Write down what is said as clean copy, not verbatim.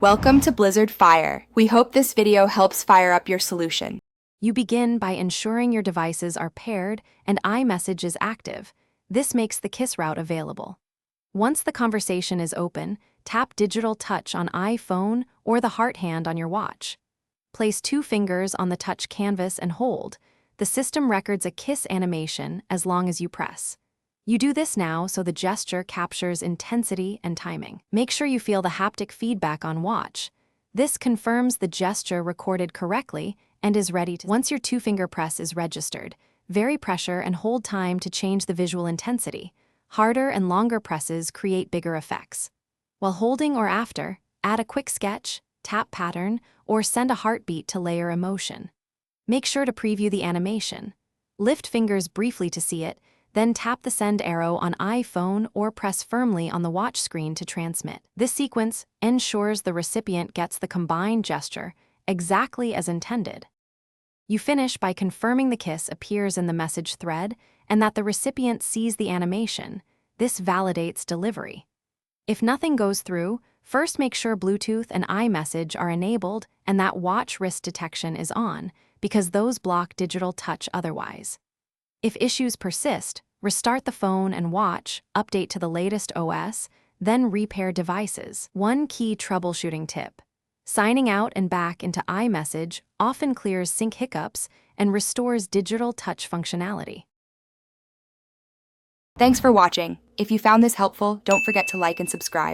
Welcome to Blizzard Fire. We hope this video helps fire up your solution. You begin by ensuring your devices are paired and iMessage is active. This makes the kiss route available. Once the conversation is open, tap Digital Touch on iPhone or the heart hand on your watch. Place 2 fingers on the touch canvas and hold. The system records a kiss animation as long as you press. You do this now so the gesture captures intensity and timing. Make sure you feel the haptic feedback on watch. This confirms the gesture recorded correctly and is ready to. Once your 2-finger press is registered, vary pressure and hold time to change the visual intensity. Harder and longer presses create bigger effects. While holding or after, add a quick sketch, tap pattern, or send a heartbeat to layer emotion. Make sure to preview the animation. Lift fingers briefly to see it, then tap the send arrow on iPhone or press firmly on the watch screen to transmit. This sequence ensures the recipient gets the combined gesture exactly as intended. You finish by confirming the kiss appears in the message thread and that the recipient sees the animation. This validates delivery. If nothing goes through, first make sure Bluetooth and iMessage are enabled and that watch wrist detection is on, because those block digital touch otherwise. If issues persist, restart the phone and watch, update to the latest OS, then repair devices. One key troubleshooting tip: signing out and back into iMessage often clears sync hiccups and restores digital touch functionality. Thanks for watching. If you found this helpful, don't forget to like and subscribe.